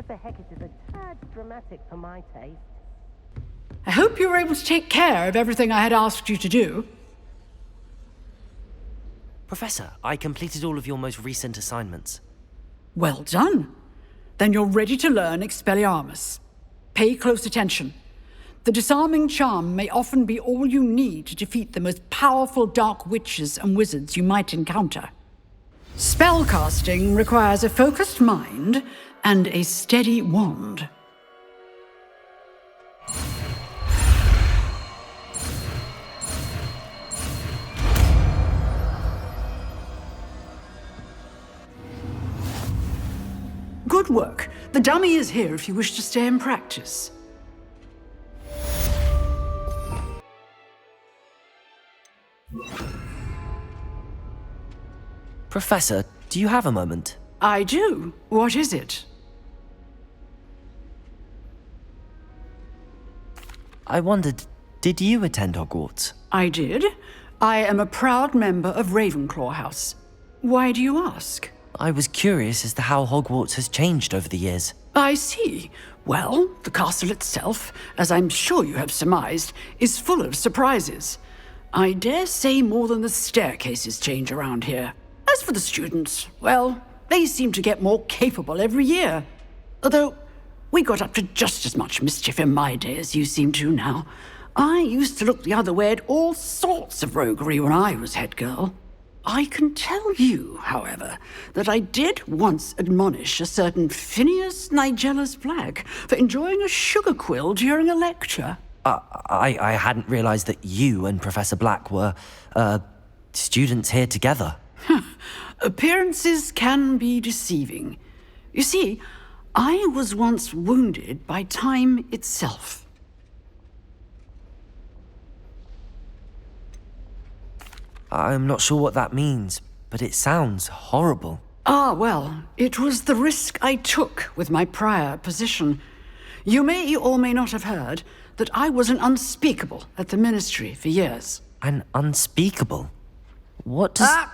Professor Hecate is a tad dramatic for my taste. I hope you were able to take care of everything I had asked you to do. Professor, I completed all of your most recent assignments. Well done. Then you're ready to learn Expelliarmus. Pay close attention. The disarming charm may often be all you need to defeat the most powerful dark witches and wizards you might encounter. Spellcasting requires a focused mind and a steady wand. Good work. The dummy is here if you wish to stay and practice. Professor, do you have a moment? I do. What is it? I wondered, did you attend Hogwarts? I did. I am a proud member of Ravenclaw House. Why do you ask? I was curious as to how Hogwarts has changed over the years. I see. Well, the castle itself, as I'm sure you have surmised, is full of surprises. I dare say more than the staircases change around here. As for the students, well, they seem to get more capable every year. Although, we got up to just as much mischief in my day as you seem to now. I used to look the other way at all sorts of roguery when I was head girl. I can tell you, however, that I did once admonish a certain Phineas Nigellus Black for enjoying a sugar quill during a lecture. I hadn't realized that you and Professor Black were, students here together. Appearances can be deceiving. You see, I was once wounded by time itself. I'm not sure what that means, but it sounds horrible. Ah, well, it was the risk I took with my prior position. You may or may not have heard that I was an unspeakable at the ministry for years. An unspeakable? What does...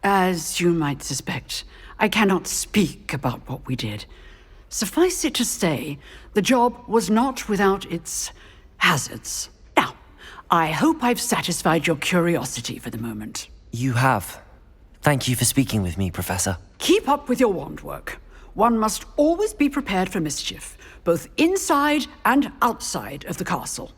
As you might suspect, I cannot speak about what we did. Suffice it to say, the job was not without its hazards. Now, I hope I've satisfied your curiosity for the moment. You have. Thank you for speaking with me, Professor. Keep up with your wand work. One must always be prepared for mischief, both inside and outside of the castle.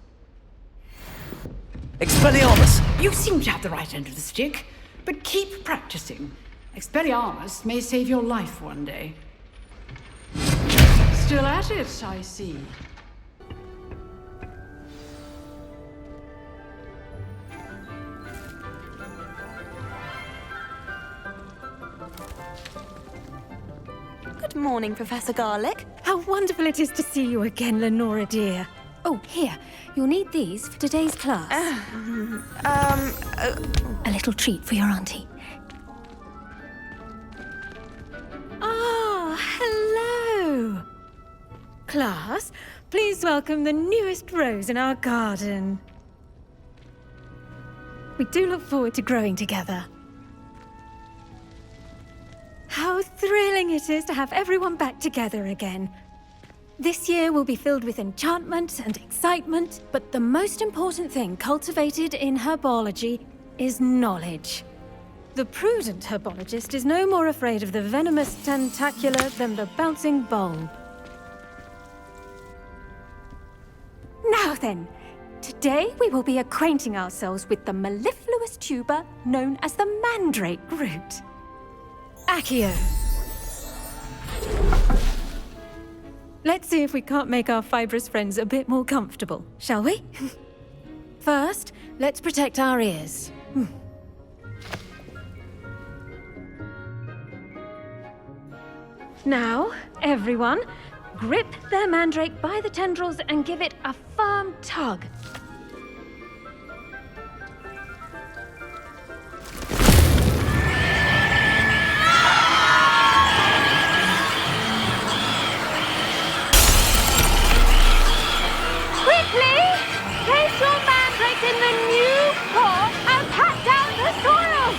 Expelliarmus! You seem to have the right end of the stick, but keep practicing. Expelliarmus may save your life one day. Still at it, I see. Good morning, Professor Garlick. How wonderful it is to see you again, Lenora dear. Oh, here. You'll need these for today's class. A little treat for your auntie. Ah, hello. Class, please welcome the newest rose in our garden. We do look forward to growing together. How thrilling it is to have everyone back together again. This year will be filled with enchantment and excitement, but the most important thing cultivated in herbology is knowledge. The prudent herbologist is no more afraid of the venomous tentacular than the bouncing bulb. Now then, today we will be acquainting ourselves with the mellifluous tuber known as the mandrake root. Accio. Let's see if we can't make our fibrous friends a bit more comfortable, shall we? First, let's protect our ears. Now, everyone, grip their mandrake by the tendrils and give it a firm tug. Place your mandrake in the new pot and pat down the soil!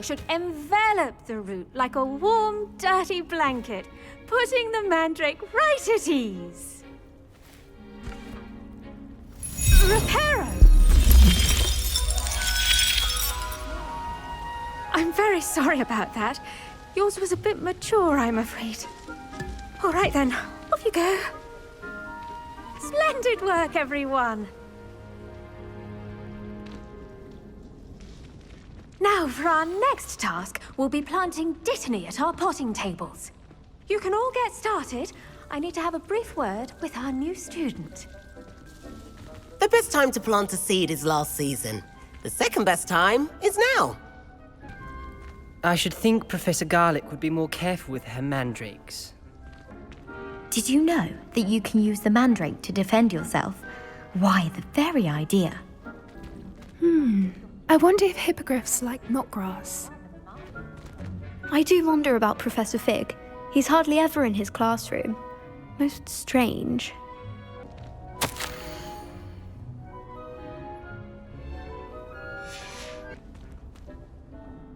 should envelop the root like a warm, dirty blanket, putting the mandrake right at ease. Reparo! I'm very sorry about that. Yours was a bit mature, I'm afraid. All right then, off you go. Splendid work, everyone! Now, for our next task, we'll be planting Dittany at our potting tables. You can all get started. I need to have a brief word with our new student. The best time to plant a seed is last season. The second best time is now. I should think Professor Garlick would be more careful with her mandrakes. Did you know that you can use the mandrake to defend yourself? Why, the very idea. I wonder if hippogriffs like knotgrass. I do wonder about Professor Fig. He's hardly ever in his classroom. Most strange.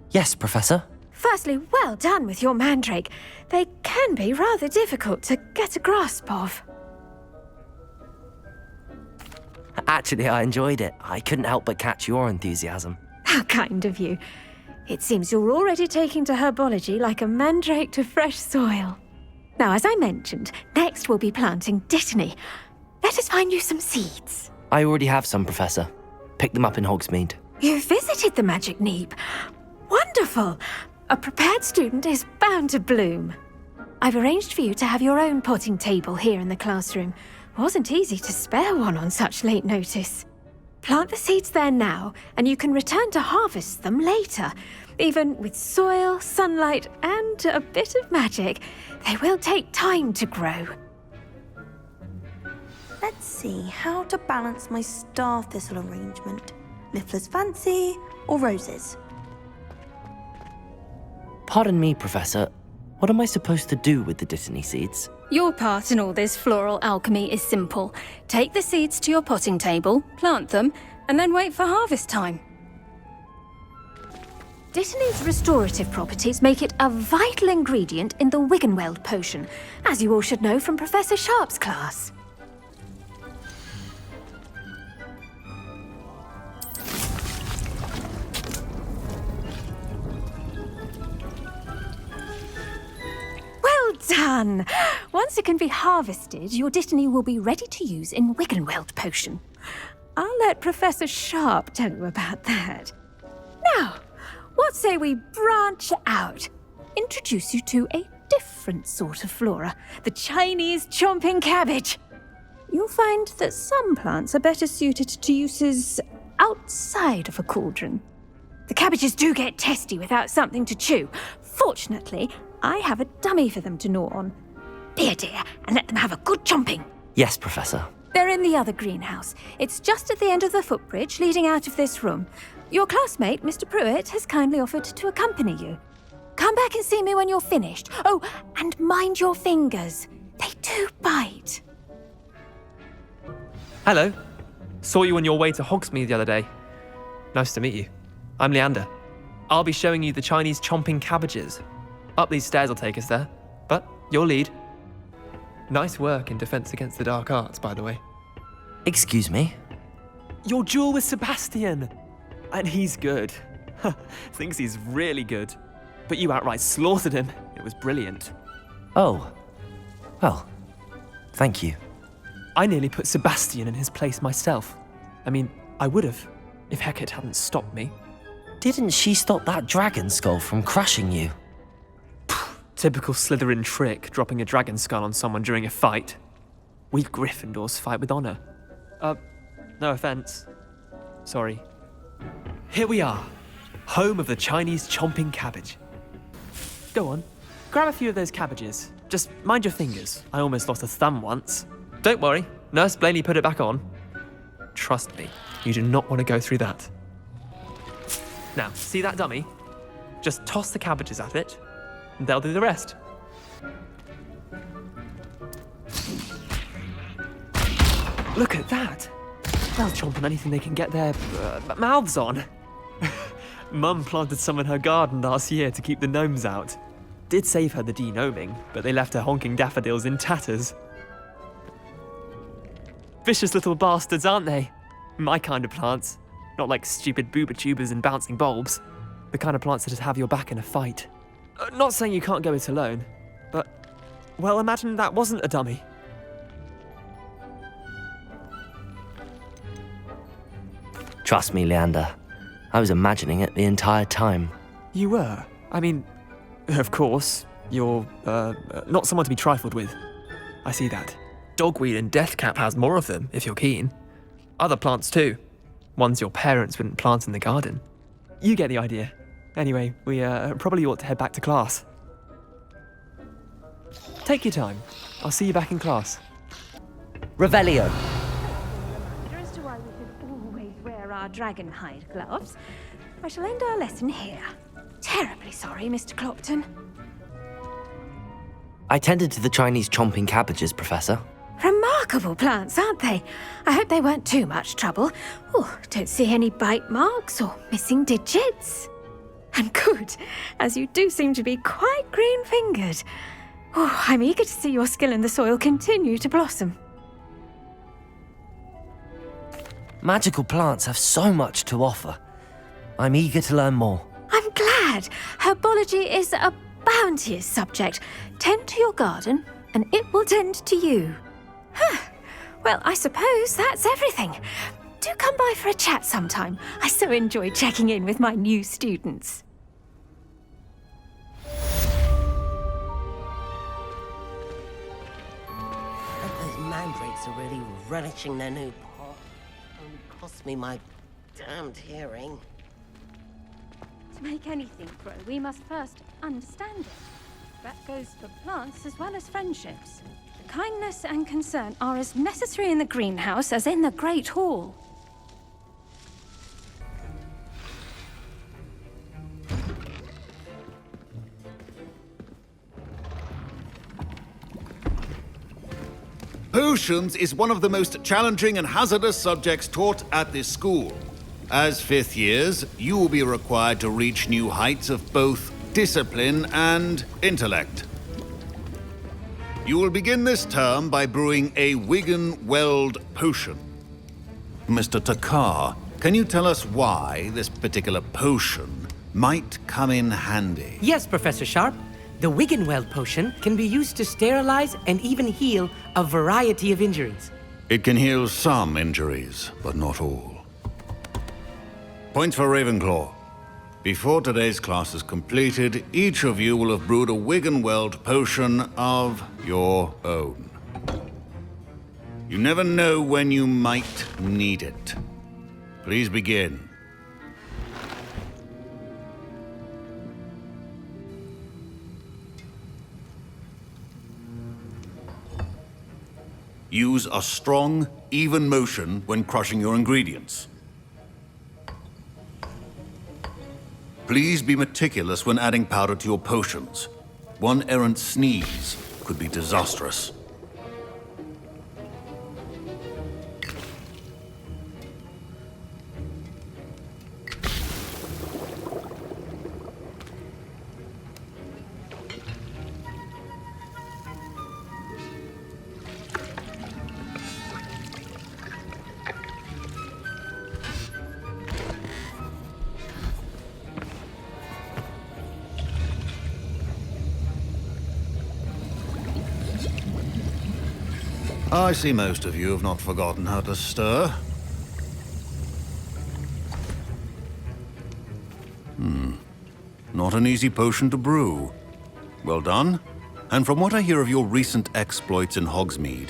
Yes, Professor? Firstly, well done with your mandrake. They can be rather difficult to get a grasp of. Actually, I enjoyed it. I couldn't help but catch your enthusiasm. How kind of you. It seems you're already taking to herbology like a mandrake to fresh soil. Now, as I mentioned, next we'll be planting Dittany. Let us find you some seeds. I already have some, Professor. Picked them up in Hogsmeade. You visited the Magic Neep. Wonderful! A prepared student is bound to bloom. I've arranged for you to have your own potting table here in the classroom. Wasn't easy to spare one on such late notice. Plant the seeds there now, and you can return to harvest them later. Even with soil, sunlight, and a bit of magic, they will take time to grow. Let's see how to balance my star thistle arrangement. Niffler's fancy or roses? Pardon me, Professor. What am I supposed to do with the Dittany seeds? Your part in all this floral alchemy is simple. Take the seeds to your potting table, plant them, and then wait for harvest time. Dittany's restorative properties make it a vital ingredient in the Wiggenweld potion, as you all should know from Professor Sharp's class. Well done! Once it can be harvested, your Dittany will be ready to use in Wiggenweld potion. I'll let Professor Sharp tell you about that. Now, what say we branch out? Introduce you to a different sort of flora, the Chinese chomping cabbage. You'll find that some plants are better suited to uses outside of a cauldron. The cabbages do get testy without something to chew. Fortunately, I have a dummy for them to gnaw on. Be a dear and let them have a good chomping. Yes, Professor. They're in the other greenhouse. It's just at the end of the footbridge leading out of this room. Your classmate, Mr. Prewett, has kindly offered to accompany you. Come back and see me when you're finished. Oh, and mind your fingers. They do bite. Hello. Saw you on your way to Hogsmeade the other day. Nice to meet you. I'm Leander. I'll be showing you the Chinese chomping cabbages. Up these stairs will take us there, but you'll lead. Nice work in Defense Against the Dark Arts, by the way. Excuse me? Your duel with Sebastian! And he's good. Thinks he's really good. But you outright slaughtered him. It was brilliant. Oh. Well, thank you. I nearly put Sebastian in his place myself. I mean, I would have, if Hecate hadn't stopped me. Didn't she stop that dragon skull from crushing you? Typical Slytherin trick, dropping a dragon skull on someone during a fight. We Gryffindors fight with honor. No offense. Sorry. Here we are, home of the Chinese chomping cabbage. Go on, grab a few of those cabbages. Just mind your fingers. I almost lost a thumb once. Don't worry, Nurse Blaney put it back on. Trust me, you do not want to go through that. Now, see that dummy? Just toss the cabbages at it, and they'll do the rest. Look at that! They'll chomp on anything they can get their mouths on. Mum planted some in her garden last year to keep the gnomes out. Did save her the de-gnoming, but they left her honking daffodils in tatters. Vicious little bastards, aren't they? My kind of plants. Not like stupid booba tubers and bouncing bulbs. The kind of plants that'd have your back in a fight. Not saying you can't go it alone, but, well, imagine that wasn't a dummy. Trust me, Leander. I was imagining it the entire time. You were? I mean, of course, you're, not someone to be trifled with. I see that. Dogweed and deathcap has more of them, if you're keen. Other plants too. Ones your parents wouldn't plant in the garden. You get the idea. Anyway, we probably ought to head back to class. Take your time. I'll see you back in class. Revelio. As to why we should always wear our dragon hide gloves, I shall end our lesson here. Terribly sorry, Mr. Clopton. I tended to the Chinese chomping cabbages, Professor. Remarkable plants, aren't they? I hope they weren't too much trouble. Oh, don't see any bite marks or missing digits. And good, as you do seem to be quite green-fingered. Oh, I'm eager to see your skill in the soil continue to blossom. Magical plants have so much to offer. I'm eager to learn more. I'm glad. Herbology is a bounteous subject. Tend to your garden, and it will tend to you. Well, I suppose that's everything. Do come by for a chat sometime. I so enjoy checking in with my new students. Those mandrakes are really relishing their new pot. Only cost me my damned hearing. To make anything grow, we must first understand it. That goes for plants as well as friendships. Kindness and concern are as necessary in the greenhouse as in the Great Hall. Potions is one of the most challenging and hazardous subjects taught at this school. As fifth years, you will be required to reach new heights of both discipline and intellect. You will begin this term by brewing a Wiggenweld potion. Mr. Takar, can you tell us why this particular potion might come in handy? Yes, Professor Sharp. The Wiggenweld potion can be used to sterilize and even heal a variety of injuries. It can heal some injuries, but not all. Points for Ravenclaw. Before today's class is completed, each of you will have brewed a Wiggenweld potion of your own. You never know when you might need it. Please begin. Use a strong, even motion when crushing your ingredients. Please be meticulous when adding powder to your potions. One errant sneeze could be disastrous. I see most of you have not forgotten how to stir. Not an easy potion to brew. Well done. And from what I hear of your recent exploits in Hogsmeade,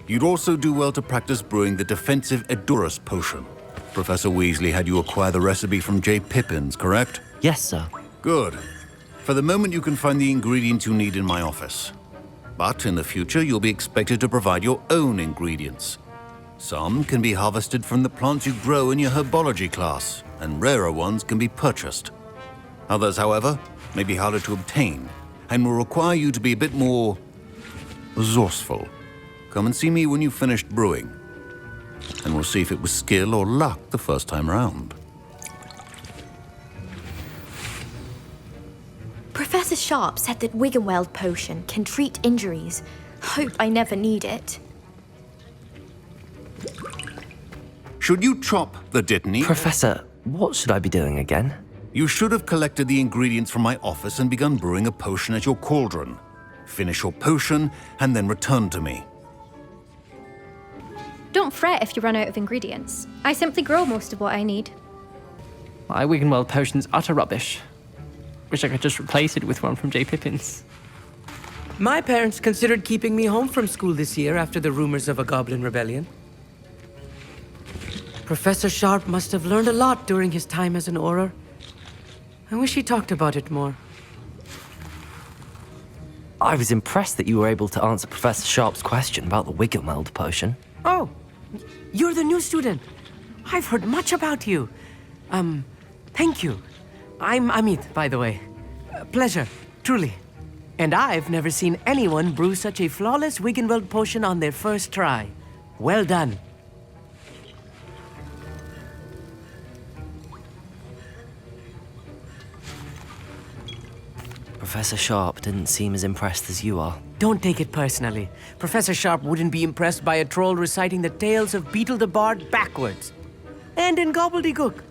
you'd also do well to practice brewing the defensive Edurus potion. Professor Weasley had you acquire the recipe from J. Pippin's, correct? Yes, sir. Good. For the moment, you can find the ingredients you need in my office. But in the future, you'll be expected to provide your own ingredients. Some can be harvested from the plants you grow in your Herbology class, and rarer ones can be purchased. Others, however, may be harder to obtain, and will require you to be a bit more resourceful. Come and see me when you've finished brewing, and we'll see if it was skill or luck the first time round. Sharp said that Wiggenweld potion can treat injuries. Hope I never need it. Should you chop the Dittany? Professor, what should I be doing again? You should have collected the ingredients from my office and begun brewing a potion at your cauldron. Finish your potion and then return to me. Don't fret if you run out of ingredients. I simply grow most of what I need. My Wiggenweld potion's utter rubbish. Wish I could just replace it with one from J. Pippin's. My parents considered keeping me home from school this year after the rumors of a goblin rebellion. Professor Sharp must have learned a lot during his time as an Auror. I wish he talked about it more. I was impressed that you were able to answer Professor Sharp's question about the Wiggenweld potion. Oh, you're the new student. I've heard much about you. Thank you. I'm Amit, by the way. Pleasure, truly. And I've never seen anyone brew such a flawless Wiggenweld potion on their first try. Well done. Professor Sharp didn't seem as impressed as you are. Don't take it personally. Professor Sharp wouldn't be impressed by a troll reciting the tales of Beetle the Bard backwards. And in gobbledygook.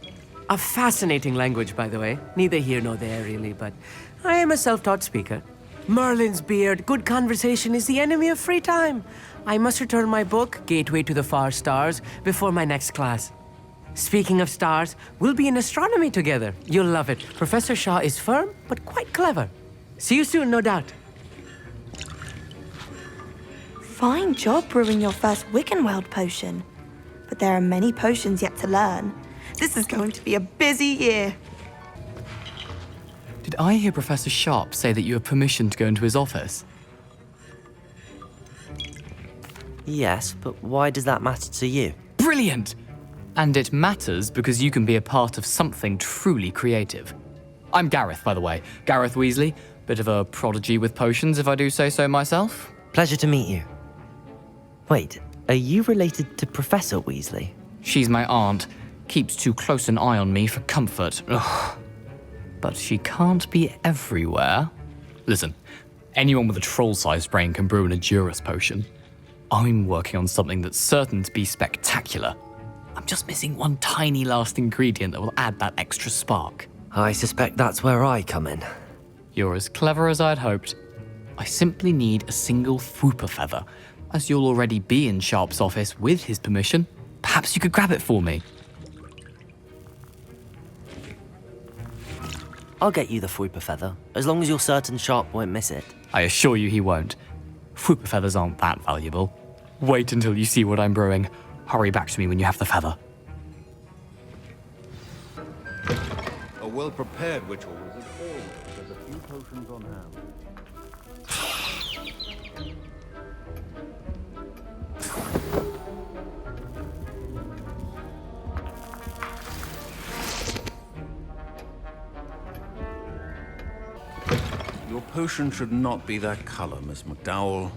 A fascinating language, by the way. Neither here nor there, really, but I am a self-taught speaker. Merlin's beard, good conversation is the enemy of free time. I must return my book, Gateway to the Far Stars, before my next class. Speaking of stars, we'll be in astronomy together. You'll love it. Professor Shaw is firm, but quite clever. See you soon, no doubt. Fine job brewing your first Wiggenweld potion. But there are many potions yet to learn. This is going to be a busy year. Did I hear Professor Sharp say that you have permission to go into his office? Yes, but why does that matter to you? Brilliant! And it matters because you can be a part of something truly creative. I'm Garreth, by the way. Garreth Weasley. Bit of a prodigy with potions, if I do say so myself. Pleasure to meet you. Wait, are you related to Professor Weasley? She's my aunt. Keeps too close an eye on me for comfort. Ugh. But she can't be everywhere. Listen, anyone with a troll-sized brain can brew an Edurus potion. I'm working on something that's certain to be spectacular. I'm just missing one tiny last ingredient that will add that extra spark. I suspect that's where I come in. You're as clever as I'd hoped. I simply need a single Fwooper feather. As you'll already be in Sharp's office with his permission, perhaps you could grab it for me. I'll get you the Fwooper feather, as long as you're certain Sharp won't miss it. I assure you he won't. Fwooper feathers aren't that valuable. Wait until you see what I'm brewing. Hurry back to me when you have the feather. A well-prepared witch will visit all. There's a few potions on hand. Your potion should not be that color, Miss McDowell.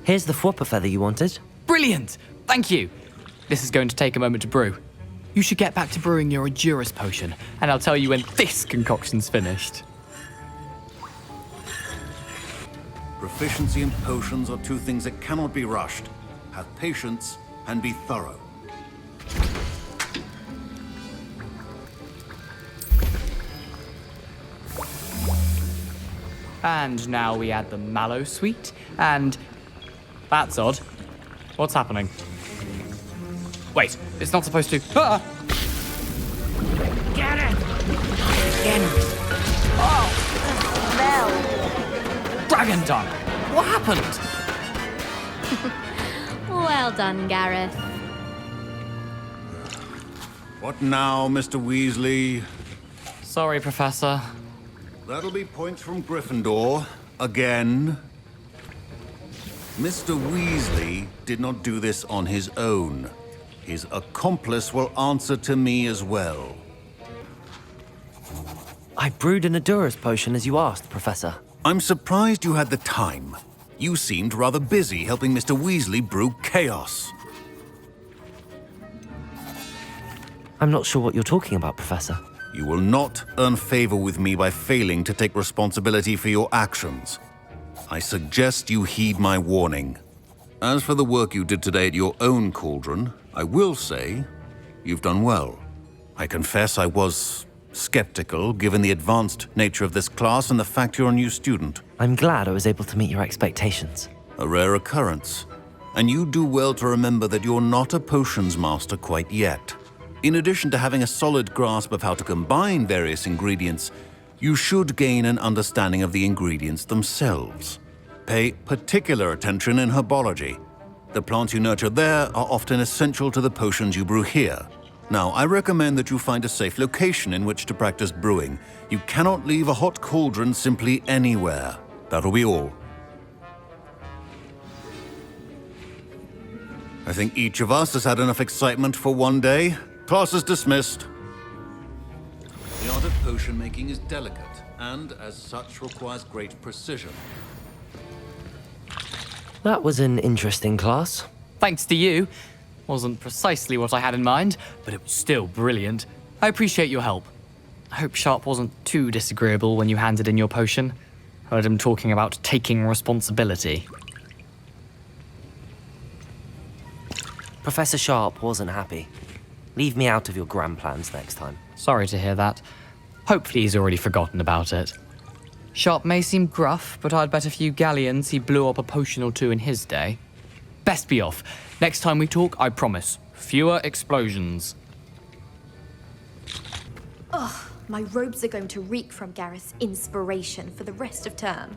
Here's the Fwooper feather you wanted. Brilliant! Thank you! This is going to take a moment to brew. You should get back to brewing your Edurus potion, and I'll tell you when this concoction's finished. Proficiency and potions are two things that cannot be rushed. Have patience and be thorough. And now we add the mallow sweet, and... That's odd. What's happening? Wait, it's not supposed to... Ah! Get it! Again. Oh! Dragon dung! What happened? Well done, Garreth. What now, Mr. Weasley? Sorry, Professor. That'll be points from Gryffindor. Again. Mr. Weasley did not do this on his own. His accomplice will answer to me as well. I brewed an Edurus potion as you asked, Professor. I'm surprised you had the time. You seemed rather busy helping Mr. Weasley brew chaos. I'm not sure what you're talking about, Professor. You will not earn favor with me by failing to take responsibility for your actions. I suggest you heed my warning. As for the work you did today at your own cauldron, I will say you've done well. I confess I was skeptical, given the advanced nature of this class and the fact you're a new student. I'm glad I was able to meet your expectations. A rare occurrence. And you do well to remember that you're not a potions master quite yet. In addition to having a solid grasp of how to combine various ingredients, you should gain an understanding of the ingredients themselves. Pay particular attention in herbology. The plants you nurture there are often essential to the potions you brew here. Now, I recommend that you find a safe location in which to practice brewing. You cannot leave a hot cauldron simply anywhere. That'll be all. I think each of us has had enough excitement for one day. Class is dismissed. The art of potion making is delicate, and as such requires great precision. That was an interesting class. Thanks to you. Wasn't precisely what I had in mind, but it was still brilliant. I appreciate your help. I hope Sharp wasn't too disagreeable when you handed in your potion. Heard him talking about taking responsibility. Professor Sharp wasn't happy. Leave me out of your grand plans next time. Sorry to hear that. Hopefully he's already forgotten about it. Sharp may seem gruff, but I'd bet a few galleons he blew up a potion or two in his day. Best be off. Next time we talk, I promise. Fewer explosions. Ugh, my robes are going to reek from Gareth's inspiration for the rest of term.